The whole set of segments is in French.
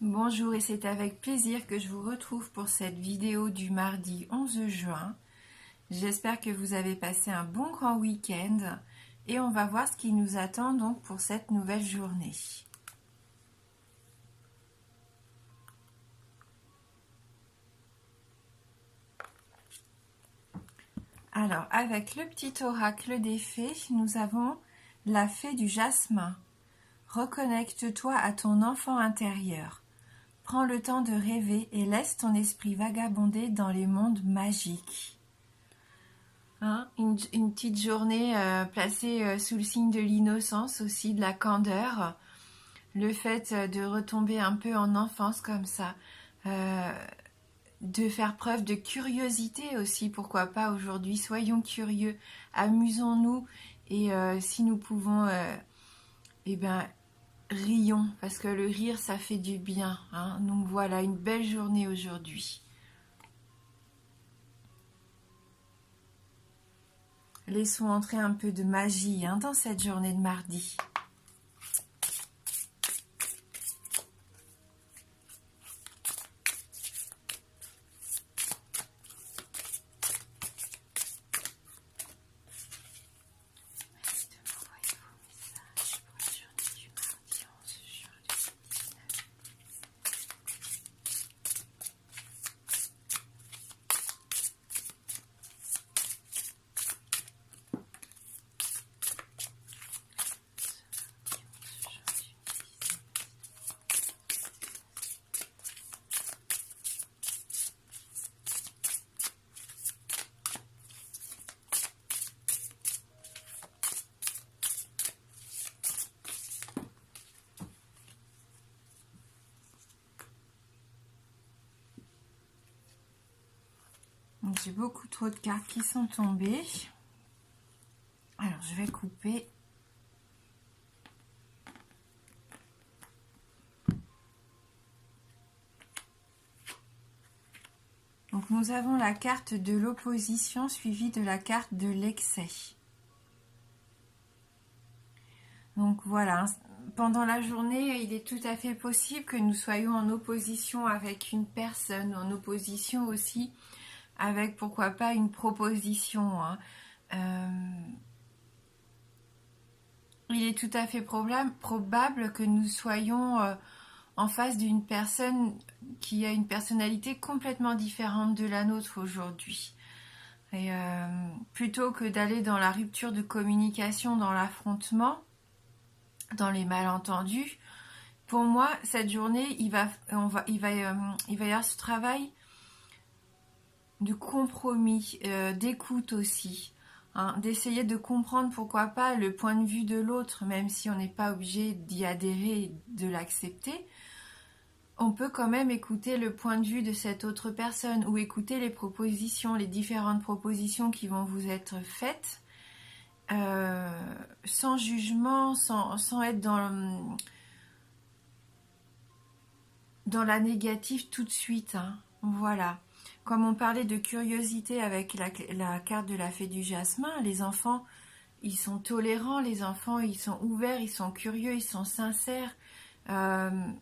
Bonjour et c'est avec plaisir que je vous retrouve pour cette vidéo du mardi 11 juin. J'espère que vous avez passé un bon grand week-end et on va voir ce qui nous attend donc pour cette nouvelle journée. Alors avec le petit oracle des fées, nous avons la fée du jasmin. Reconnecte-toi à ton enfant intérieur. Prends le temps de rêver et laisse ton esprit vagabonder dans les mondes magiques. Une petite journée placée sous le signe de l'innocence aussi, de la candeur. Le fait de retomber un peu en enfance comme ça. De faire preuve de curiosité aussi, pourquoi pas aujourd'hui. Soyons curieux, amusons-nous et si nous pouvons, rions, parce que le rire ça fait du bien. Donc voilà, une belle journée aujourd'hui. Laissons entrer un peu de magie dans cette journée de mardi. J'ai beaucoup trop de cartes qui sont tombées. Alors, je vais couper. Donc, nous avons la carte de l'opposition suivie de la carte de l'excès. Donc, voilà. Pendant la journée, il est tout à fait possible que nous soyons en opposition avec une personne, en opposition aussi avec, pourquoi pas, une proposition. Il est tout à fait probable que nous soyons en face d'une personne qui a une personnalité complètement différente de la nôtre aujourd'hui. Et plutôt que d'aller dans la rupture de communication, dans l'affrontement, dans les malentendus, pour moi, cette journée, il va y avoir ce travail de compromis, d'écoute aussi. D'essayer de comprendre, pourquoi pas, le point de vue de l'autre, même si on n'est pas obligé d'y adhérer et de l'accepter, on peut quand même écouter le point de vue de cette autre personne ou écouter les propositions, les différentes propositions qui vont vous être faites, sans jugement, sans être dans la négative tout de suite. Voilà. Comme on parlait de curiosité avec la carte de la fée du jasmin, les enfants, ils sont tolérants, les enfants, ils sont ouverts, ils sont curieux, ils sont sincères. Même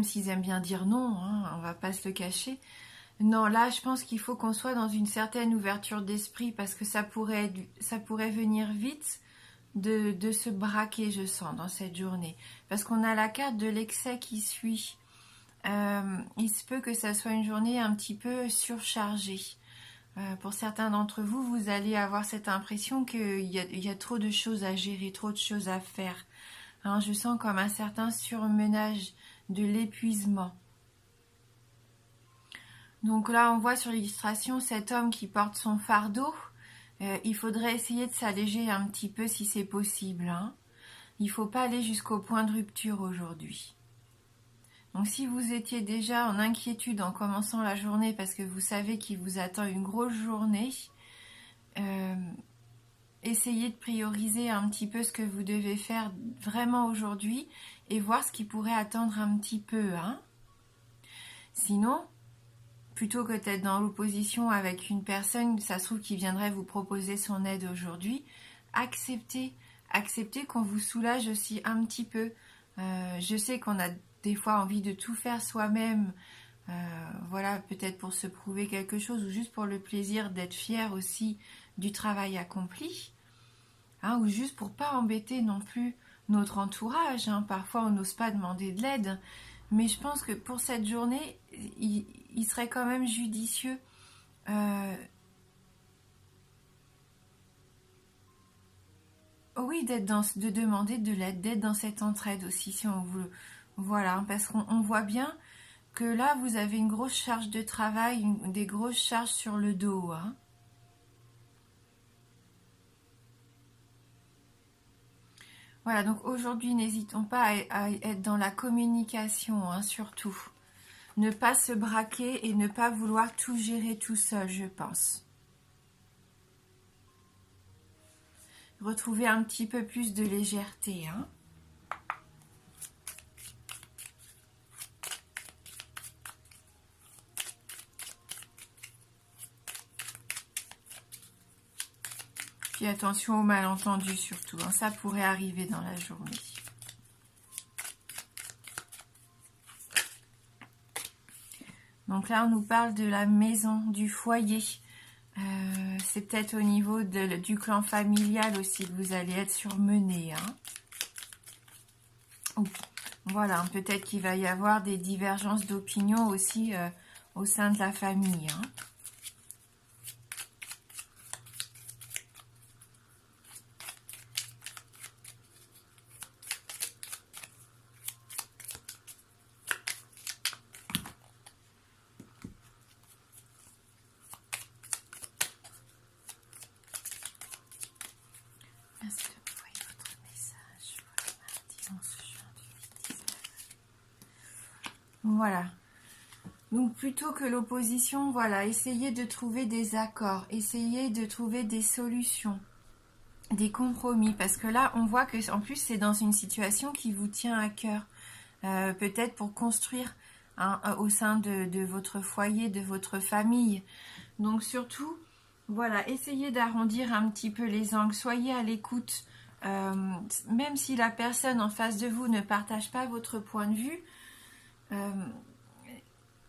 s'ils aiment bien dire non, on va pas se le cacher. Non, là, je pense qu'il faut qu'on soit dans une certaine ouverture d'esprit parce que ça pourrait venir vite de se braquer, je sens, dans cette journée. Parce qu'on a la carte de l'excès qui suit. Il se peut que ça soit une journée un petit peu surchargée. Pour certains d'entre vous, vous allez avoir cette impression qu'il y a trop de choses à gérer, trop de choses à faire. Je sens comme un certain surmenage, de l'épuisement. Donc là, on voit sur l'illustration cet homme qui porte son fardeau. Il faudrait essayer de s'alléger un petit peu si c'est possible. Il ne faut pas aller jusqu'au point de rupture aujourd'hui. Donc si vous étiez déjà en inquiétude en commençant la journée parce que vous savez qu'il vous attend une grosse journée, essayez de prioriser un petit peu ce que vous devez faire vraiment aujourd'hui et voir ce qui pourrait attendre un petit peu. Sinon, plutôt que d'être dans l'opposition avec une personne, ça se trouve qui viendrait vous proposer son aide aujourd'hui, acceptez qu'on vous soulage aussi un petit peu. Je sais qu'on a des fois envie de tout faire soi-même, voilà, peut-être pour se prouver quelque chose ou juste pour le plaisir d'être fier aussi du travail accompli, hein, ou juste pour pas embêter non plus notre entourage, hein. Parfois on n'ose pas demander de l'aide, mais je pense que pour cette journée, il serait quand même judicieux oui, de demander de l'aide, d'être dans cette entraide aussi, si on veut. Voilà, parce qu'on voit bien que là, vous avez une grosse charge de travail, des grosses charges sur le dos, hein. Voilà, donc aujourd'hui, n'hésitons pas à être dans la communication, hein, surtout. Ne pas se braquer et ne pas vouloir tout gérer tout seul, je pense. Retrouver un petit peu plus de légèreté, hein. Puis attention aux malentendus surtout, hein, ça pourrait arriver dans la journée. Donc là, on nous parle de la maison, du foyer. C'est peut-être au niveau du clan familial aussi que vous allez être surmené, hein. Voilà, peut-être qu'il va y avoir des divergences d'opinion aussi au sein de la famille, hein. Merci de m'envoyer votre message pour le mardi 11 juin 2019. Voilà. Donc plutôt que l'opposition, voilà, essayez de trouver des accords, essayez de trouver des solutions, des compromis, parce que là, on voit que en plus c'est dans une situation qui vous tient à cœur, peut-être pour construire au sein de votre foyer, de votre famille. Donc surtout, voilà, essayez d'arrondir un petit peu les angles, soyez à l'écoute, même si la personne en face de vous ne partage pas votre point de vue.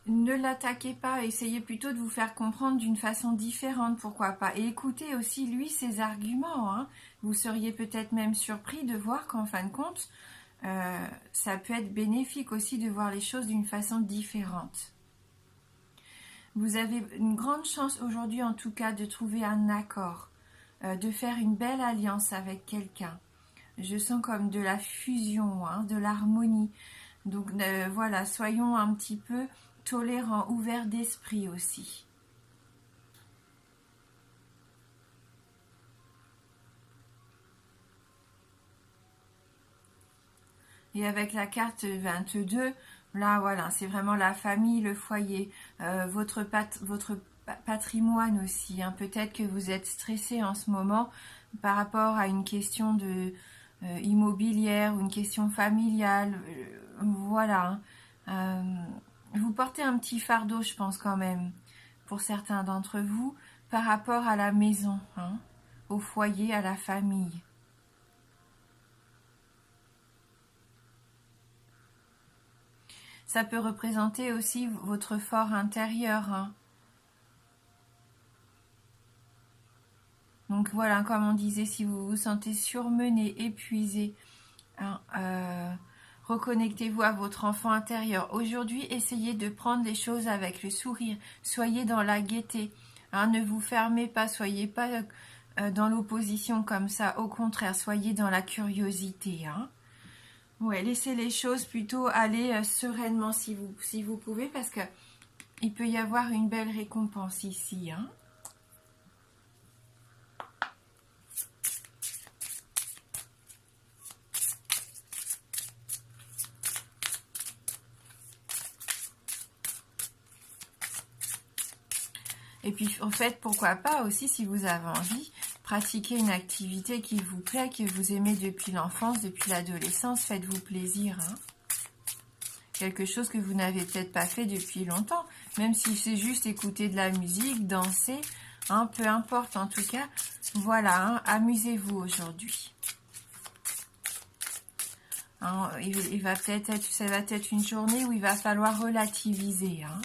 Ne l'attaquez pas, essayez plutôt de vous faire comprendre d'une façon différente, pourquoi pas. Et écoutez aussi, lui, ses arguments, hein. Vous seriez peut-être même surpris de voir qu'en fin de compte, ça peut être bénéfique aussi de voir les choses d'une façon différente. Vous avez une grande chance aujourd'hui, en tout cas, de trouver un accord, de faire une belle alliance avec quelqu'un. Je sens comme de la fusion, hein, de l'harmonie. Donc voilà, soyons un petit peu tolérant, ouvert d'esprit aussi. Et avec la carte 22, là voilà, c'est vraiment la famille, le foyer, votre patrimoine aussi, hein. Peut-être que vous êtes stressé en ce moment par rapport à une question de immobilière ou une question familiale, voilà, hein. Vous portez un petit fardeau, je pense quand même, pour certains d'entre vous, par rapport à la maison, hein, au foyer, à la famille. Ça peut représenter aussi votre fort intérieur, hein. Donc voilà, comme on disait, si vous vous sentez surmené, épuisé, hein, reconnectez-vous à votre enfant intérieur. Aujourd'hui, essayez de prendre les choses avec le sourire. Soyez dans la gaieté, hein, ne vous fermez pas, soyez pas dans l'opposition comme ça. Au contraire, soyez dans la curiosité, hein. Ouais, laissez les choses plutôt aller sereinement si vous pouvez, parce que il peut y avoir une belle récompense ici, hein. Et puis, en fait, pourquoi pas aussi, si vous avez envie, pratiquer une activité qui vous plaît, que vous aimez depuis l'enfance, depuis l'adolescence. Faites-vous plaisir, hein. Quelque chose que vous n'avez peut-être pas fait depuis longtemps. Même si c'est juste écouter de la musique, danser, hein, peu importe. En tout cas, voilà, hein, amusez-vous aujourd'hui. Hein, ça va être une journée où il va falloir relativiser. Hein.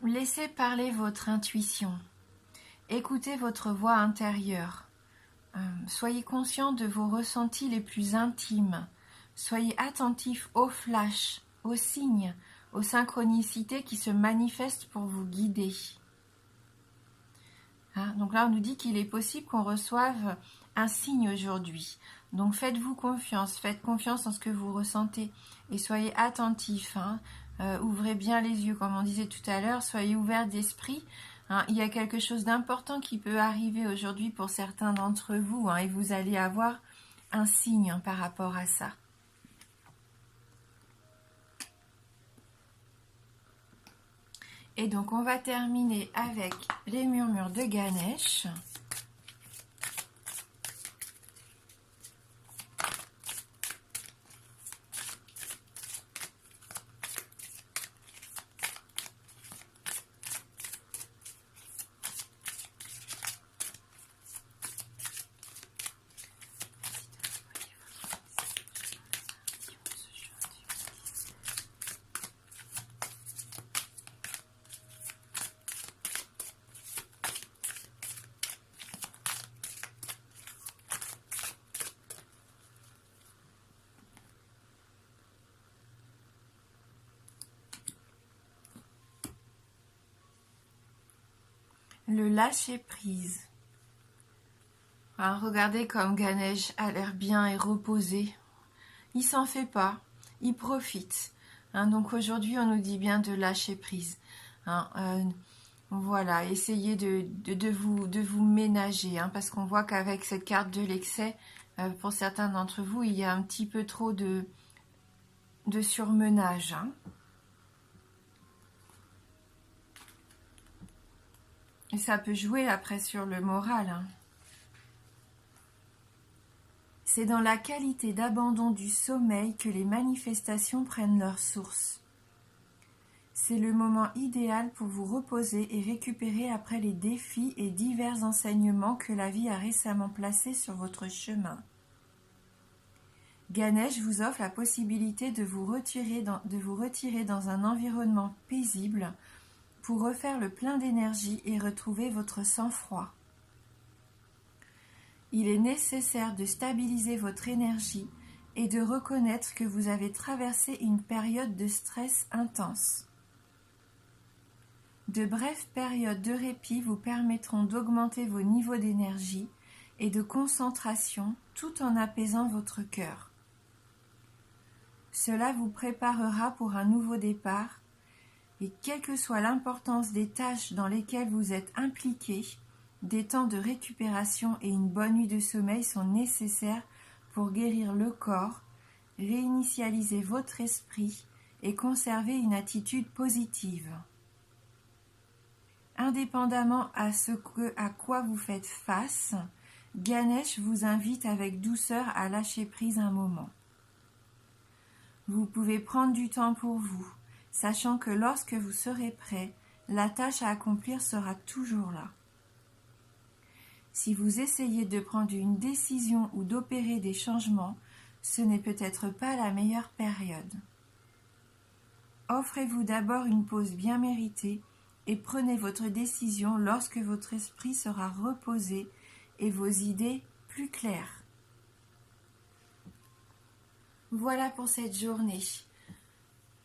Laissez parler votre intuition. Écoutez votre voix intérieure. Soyez conscient de vos ressentis les plus intimes. Soyez attentif aux flashs, aux signes, aux synchronicités qui se manifestent pour vous guider. Hein, donc là, on nous dit qu'il est possible qu'on reçoive un signe aujourd'hui. Donc faites-vous confiance, faites confiance en ce que vous ressentez et soyez attentifs. Hein. Ouvrez bien les yeux, comme on disait tout à l'heure, soyez ouverts d'esprit. Hein. Il y a quelque chose d'important qui peut arriver aujourd'hui pour certains d'entre vous, hein, et vous allez avoir un signe, hein, par rapport à ça. Et donc on va terminer avec les murmures de Ganesh. Le lâcher-prise. Hein, regardez comme Ganesh a l'air bien et reposé. Il s'en fait pas, il profite. Hein, donc aujourd'hui, on nous dit bien de lâcher prise. Hein, voilà, essayez de vous ménager, hein, parce qu'on voit qu'avec cette carte de l'excès, pour certains d'entre vous, il y a un petit peu trop de surmenage. Hein. Et ça peut jouer après sur le moral. Hein. C'est dans la qualité d'abandon du sommeil que les manifestations prennent leur source. C'est le moment idéal pour vous reposer et récupérer après les défis et divers enseignements que la vie a récemment placés sur votre chemin. Ganesh vous offre la possibilité de vous retirer dans un environnement paisible pour refaire le plein d'énergie et retrouver votre sang-froid. Il est nécessaire de stabiliser votre énergie et de reconnaître que vous avez traversé une période de stress intense. De brèves périodes de répit vous permettront d'augmenter vos niveaux d'énergie et de concentration tout en apaisant votre cœur. Cela vous préparera pour un nouveau départ et quelle que soit l'importance des tâches dans lesquelles vous êtes impliqué, des temps de récupération et une bonne nuit de sommeil sont nécessaires pour guérir le corps, réinitialiser votre esprit et conserver une attitude positive. Indépendamment à quoi vous faites face, Ganesh vous invite avec douceur à lâcher prise un moment. Vous pouvez prendre du temps pour vous, sachant que lorsque vous serez prêt, la tâche à accomplir sera toujours là. Si vous essayez de prendre une décision ou d'opérer des changements, ce n'est peut-être pas la meilleure période. Offrez-vous d'abord une pause bien méritée et prenez votre décision lorsque votre esprit sera reposé et vos idées plus claires. Voilà pour cette journée.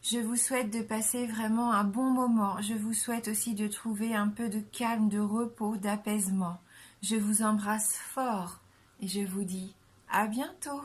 Je vous souhaite de passer vraiment un bon moment. Je vous souhaite aussi de trouver un peu de calme, de repos, d'apaisement. Je vous embrasse fort et je vous dis à bientôt.